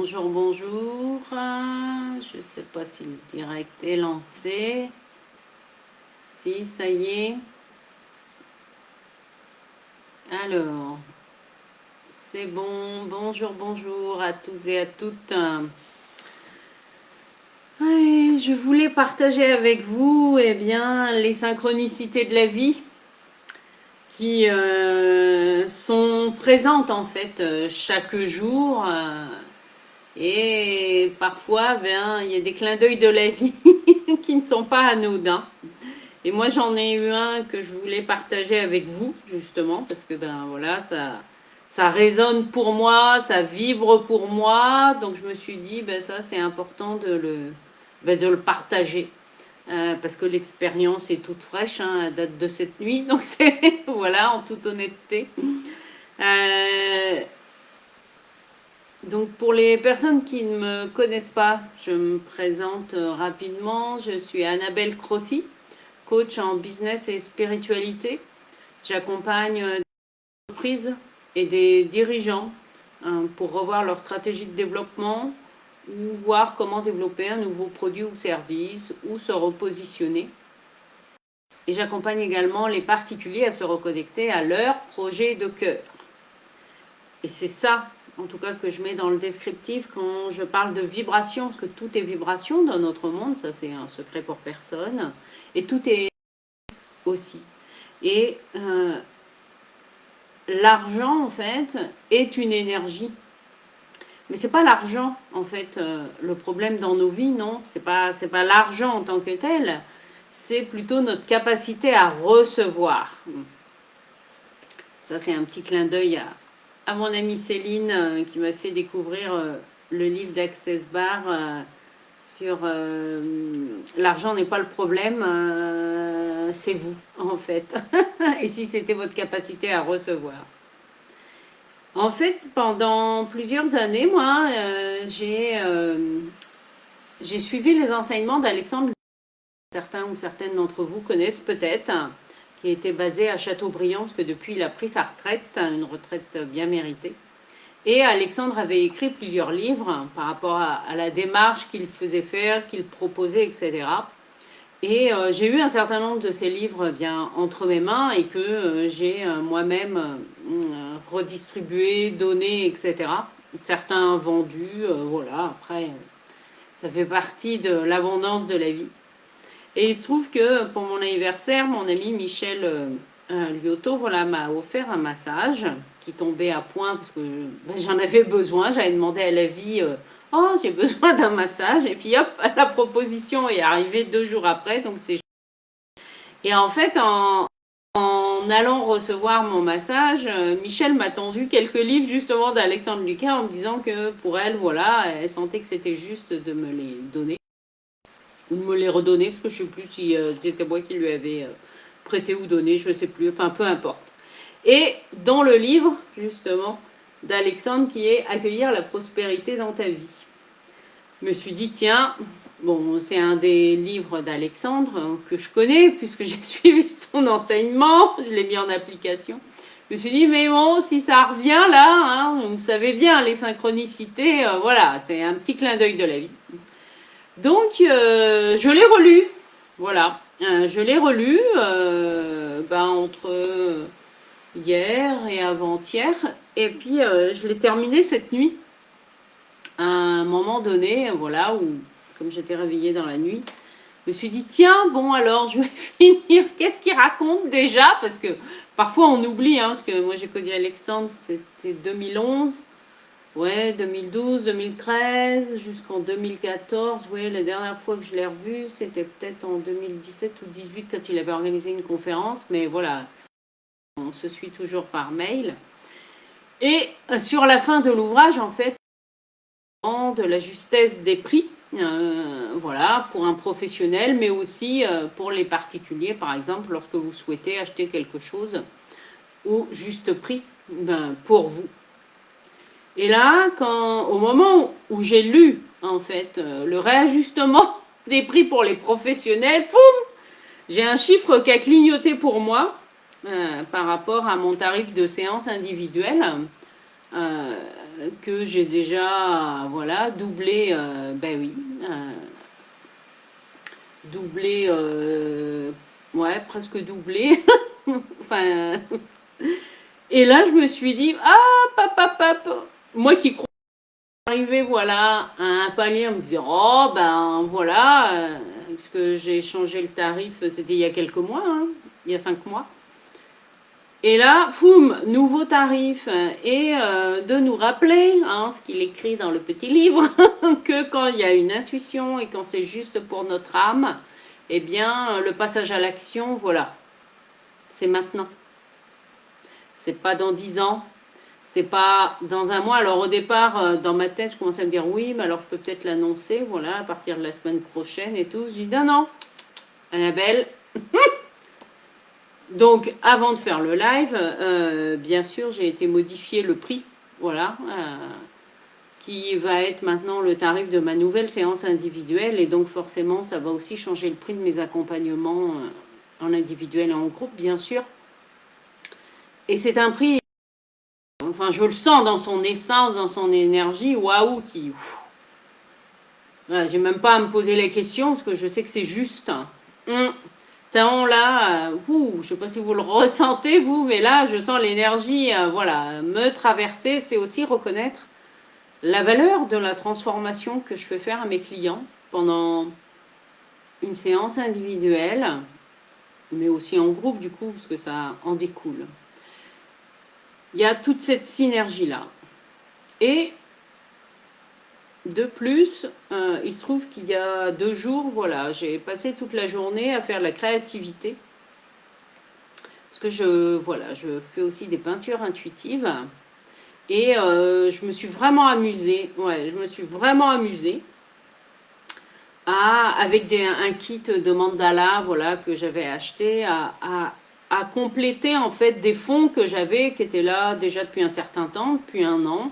Bonjour, bonjour. Je ne sais pas si le direct est lancé. Si, ça y est. Alors, c'est bon. Bonjour, bonjour à tous et à toutes. Ouais, je voulais partager avec vous les synchronicités de la vie qui sont présentes en fait chaque jour. Et parfois, il y a des clins d'œil de la vie qui ne sont pas anodins. Et moi, j'en ai eu un que je voulais partager avec vous, justement, parce que voilà, ça résonne pour moi, ça vibre pour moi. Donc, je me suis dit, ça, c'est important de le partager. Parce que l'expérience est toute fraîche, hein, elle date de cette nuit. Donc, c'est, voilà, en toute honnêteté. Euh, donc pour les personnes qui ne me connaissent pas, je me présente rapidement. Je suis Annabelle Crossi, coach en business et spiritualité. J'accompagne des entreprises et des dirigeants pour revoir leur stratégie de développement ou voir comment développer un nouveau produit ou service ou se repositionner. Et j'accompagne également les particuliers à se reconnecter à leur projet de cœur. Et c'est ça, en tout cas, que je mets dans le descriptif quand je parle de vibration, parce que tout est vibration dans notre monde, ça c'est un secret pour personne, et tout est aussi. Et l'argent, en fait, est une énergie. Mais c'est pas l'argent, en fait, le problème dans nos vies, non. C'est pas l'argent en tant que tel, c'est plutôt notre capacité à recevoir. Ça, c'est un petit clin d'œil à mon amie Céline qui m'a fait découvrir le livre d'Access Bar sur l'argent n'est pas le problème, c'est vous en fait. Et si c'était votre capacité à recevoir. En fait, pendant plusieurs années, moi, j'ai suivi les enseignements d'Alexandre. Certains ou certaines d'entre vous connaissent peut-être, qui était basé à Châteaubriand, parce que depuis il a pris sa retraite, une retraite bien méritée. Et Alexandre avait écrit plusieurs livres par rapport à la démarche qu'il faisait faire, qu'il proposait, etc. Et j'ai eu un certain nombre de ces livres bien entre mes mains et que j'ai moi-même redistribué, donné, etc. Certains vendus, voilà, après, ça fait partie de l'abondance de la vie. Et il se trouve que pour mon anniversaire, mon ami Michel Liotto voilà, m'a offert un massage qui tombait à point parce que j'en avais besoin. J'avais demandé à la vie oh, j'ai besoin d'un massage. Et puis hop, la proposition est arrivée 2 jours après. Donc c'est... Et en fait, en allant recevoir mon massage, Michel m'a tendu quelques livres justement d'Alexandre Lucas en me disant que pour elle, voilà, elle sentait que c'était juste de me les donner ou de me les redonner, parce que je ne sais plus si c'était moi qui lui avais prêté ou donné, je ne sais plus, enfin peu importe. Et dans le livre, justement, d'Alexandre, qui est Accueillir la prospérité dans ta vie, je me suis dit, tiens, bon, c'est un des livres d'Alexandre que je connais, puisque j'ai suivi son enseignement, je l'ai mis en application. Je me suis dit, mais bon, si ça revient là, hein, vous savez bien, les synchronicités, voilà, c'est un petit clin d'œil de la vie. Donc, je l'ai relu. Voilà. Je l'ai relu entre hier et avant-hier. Et puis, je l'ai terminé cette nuit. À un moment donné, voilà, où, comme j'étais réveillée dans la nuit, je me suis dit, tiens, bon, alors, je vais finir. Qu'est-ce qu'il raconte déjà? Parce que parfois, on oublie, hein, parce que moi, j'ai connu Alexandre, c'était 2011. Ouais, 2012, 2013, jusqu'en 2014. Ouais, la dernière fois que je l'ai revu, c'était peut-être en 2017 ou 2018 quand il avait organisé une conférence. Mais voilà, on se suit toujours par mail. Et sur la fin de l'ouvrage, en fait, de la justesse des prix, voilà, pour un professionnel, mais aussi pour les particuliers, par exemple, lorsque vous souhaitez acheter quelque chose au juste prix pour vous. Et là, au moment où j'ai lu, en fait, le réajustement des prix pour les professionnels, poum, j'ai un chiffre qui a clignoté pour moi par rapport à mon tarif de séance individuelle. que j'ai déjà, voilà, doublé, ben oui, doublé, ouais, presque doublé. Enfin, et là, je me suis dit, ah, papa, moi qui crois arriver, voilà, à un palier en me disant, oh, ben voilà, puisque j'ai changé le tarif, c'était il y a quelques mois, hein, il y a 5 mois. Et là, foum, nouveau tarif. Et de nous rappeler, hein, ce qu'il écrit dans le petit livre, que quand il y a une intuition et quand c'est juste pour notre âme, eh bien, le passage à l'action, voilà, c'est maintenant. C'est pas dans 10 ans, c'est pas dans un mois. Alors au départ, dans ma tête, je commençais à me dire oui, mais alors je peux peut-être l'annoncer, voilà, à partir de la semaine prochaine et tout. Je dis non, non, Annabelle. Donc avant de faire le live, bien sûr, j'ai été modifier le prix, voilà, qui va être maintenant le tarif de ma nouvelle séance individuelle. Et donc forcément, ça va aussi changer le prix de mes accompagnements en individuel et en groupe, bien sûr. Et c'est un prix, enfin je le sens dans son essence, dans son énergie, waouh, qui... Voilà, j'ai même pas à me poser les questions parce que je sais que c'est juste. Tant là, je sais pas si vous le ressentez vous, mais là je sens l'énergie, voilà, me traverser. C'est aussi reconnaître la valeur de la transformation que je fais faire à mes clients pendant une séance individuelle, mais aussi en groupe du coup, parce que ça en découle. Il y a toute cette synergie-là. Et de plus, il se trouve qu'il y a 2 jours, voilà, j'ai passé toute la journée à faire la créativité. Parce que je fais aussi des peintures intuitives. Et je me suis vraiment amusée. Ouais, je me suis vraiment amusée. Avec un kit de mandala, voilà, que j'avais acheté, à compléter en fait des fonds que j'avais, qui étaient là déjà depuis un certain temps, depuis 1 an.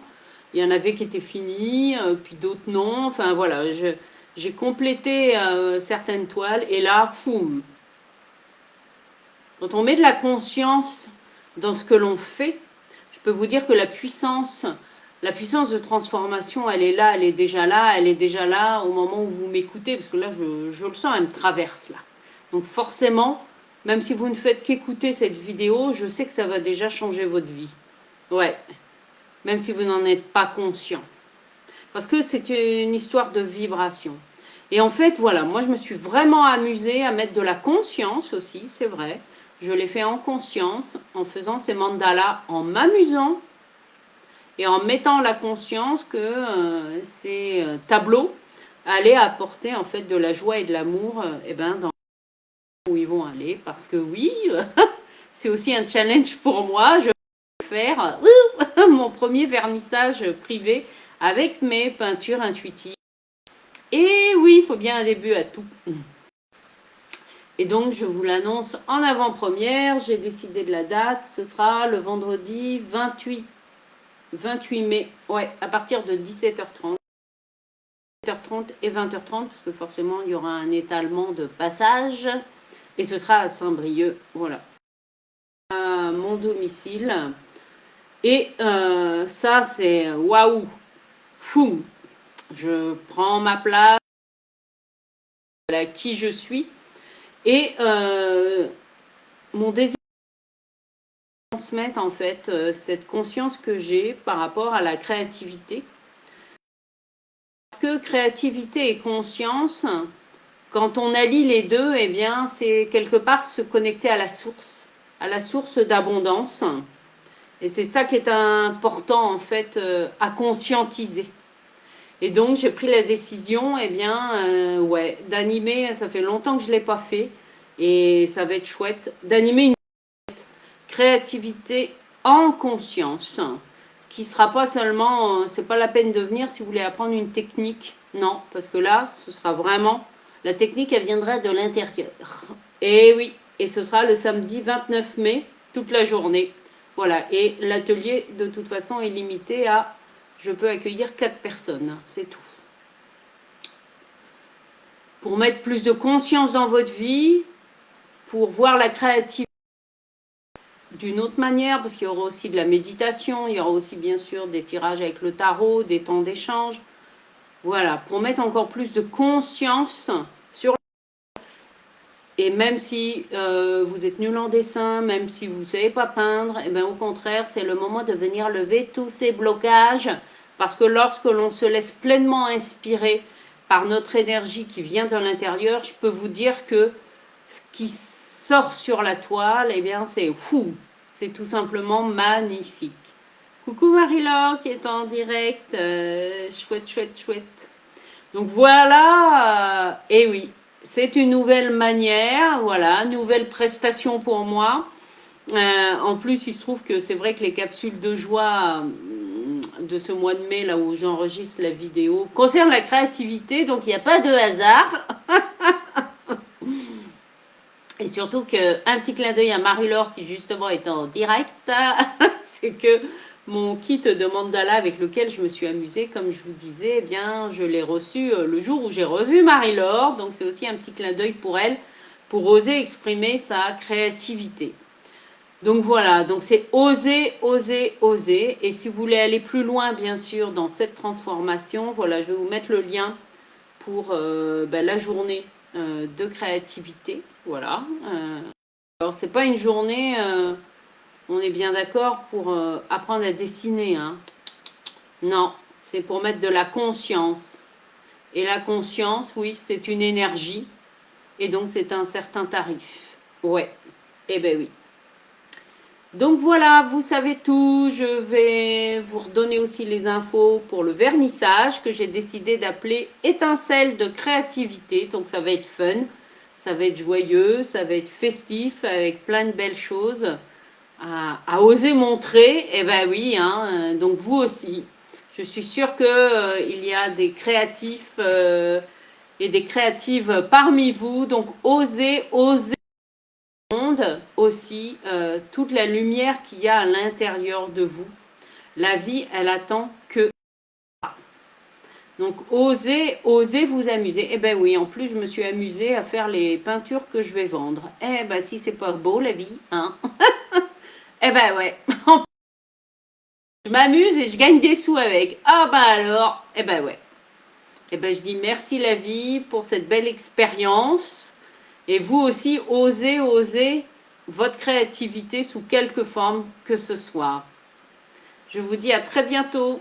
Il y en avait qui étaient finis, puis d'autres non. Enfin voilà, j'ai complété certaines toiles et là, poum. Quand on met de la conscience dans ce que l'on fait, je peux vous dire que la puissance de transformation, elle est là, elle est déjà là au moment où vous m'écoutez, parce que là, je le sens, elle me traverse là. Donc forcément, même si vous ne faites qu'écouter cette vidéo, je sais que ça va déjà changer votre vie. Ouais, même si vous n'en êtes pas conscient. Parce que c'est une histoire de vibration. Et en fait, voilà, moi je me suis vraiment amusée à mettre de la conscience aussi, c'est vrai. Je l'ai fait en conscience, en faisant ces mandalas, en m'amusant et en mettant la conscience que ces tableaux allaient apporter en fait de la joie et de l'amour dans où ils vont aller. Parce que oui, c'est aussi un challenge pour moi. Je vais faire mon premier vernissage privé avec mes peintures intuitives. Et oui, il faut bien un début à tout. Et donc, je vous l'annonce en avant-première. J'ai décidé de la date. Ce sera le vendredi 28 mai. Ouais, à partir de 17h30. 17h30 et 20h30, parce que forcément, il y aura un étalement de passage. Et ce sera à Saint-Brieuc. Voilà. À mon domicile. Et ça, c'est waouh. Foum. Je prends ma place. Voilà qui je suis. Et mon désir de transmettre en fait cette conscience que j'ai par rapport à la créativité. Parce que créativité et conscience, quand on allie les deux, eh bien c'est quelque part se connecter à la source d'abondance. Et c'est ça qui est important en fait à conscientiser. Et donc j'ai pris la décision, eh bien, ouais, d'animer, ça fait longtemps que je ne l'ai pas fait, et ça va être chouette, d'animer une créativité en conscience, qui sera pas seulement, c'est pas la peine de venir si vous voulez apprendre une technique, non, parce que là, ce sera vraiment, la technique, elle viendra de l'intérieur. Et oui, et ce sera le samedi 29 mai, toute la journée. Voilà, et l'atelier, de toute façon, est limité à, je peux accueillir 4 personnes, c'est tout. Pour mettre plus de conscience dans votre vie, pour voir la créativité, d'une autre manière, parce qu'il y aura aussi de la méditation, il y aura aussi bien sûr des tirages avec le tarot, des temps d'échange. Voilà, pour mettre encore plus de conscience sur... Et même si vous êtes nul en dessin, même si vous ne savez pas peindre, et bien au contraire, c'est le moment de venir lever tous ces blocages, parce que lorsque l'on se laisse pleinement inspirer par notre énergie qui vient de l'intérieur, je peux vous dire que ce qui sort sur la toile, eh bien c'est fou, c'est tout simplement magnifique. Coucou Marie-Laure qui est en direct, chouette, chouette, chouette. Donc voilà, et oui, c'est une nouvelle manière, voilà, nouvelle prestation pour moi. En plus, il se trouve que c'est vrai que les capsules de joie de ce mois de mai, là où j'enregistre la vidéo, concernent la créativité, donc il n'y a pas de hasard. Et surtout qu'un petit clin d'œil à Marie-Laure qui justement est en direct, c'est que mon kit de mandala avec lequel je me suis amusée, comme je vous disais, eh bien, je l'ai reçu le jour où j'ai revu Marie-Laure. Donc c'est aussi un petit clin d'œil pour elle, pour oser exprimer sa créativité. Donc voilà, donc c'est oser, oser, oser. Et si vous voulez aller plus loin, bien sûr, dans cette transformation, voilà, je vais vous mettre le lien pour la journée de créativité. Voilà. Alors, c'est pas une journée, on est bien d'accord, pour apprendre à dessiner. Hein. Non, c'est pour mettre de la conscience. Et la conscience, oui, c'est une énergie. Et donc, c'est un certain tarif. Ouais, eh ben oui. Donc voilà, vous savez tout. Je vais vous redonner aussi les infos pour le vernissage que j'ai décidé d'appeler étincelle de créativité. Donc ça va être fun, ça va être joyeux, ça va être festif avec plein de belles choses à oser montrer. Eh ben oui, hein, donc vous aussi. Je suis sûre que il y a des créatifs et des créatives parmi vous. Donc osez, osez aussi toute la lumière qu'il y a à l'intérieur de vous. La vie, elle attend que... Donc, osez, osez vous amuser. Eh ben oui, en plus, je me suis amusée à faire les peintures que je vais vendre. Eh ben, si c'est pas beau, la vie, hein. Eh ben ouais. Je m'amuse et je gagne des sous avec. Ah bah alors, eh ben ouais. Eh ben, je dis merci la vie pour cette belle expérience. Et vous aussi, osez, osez votre créativité sous quelque forme que ce soit. Je vous dis à très bientôt.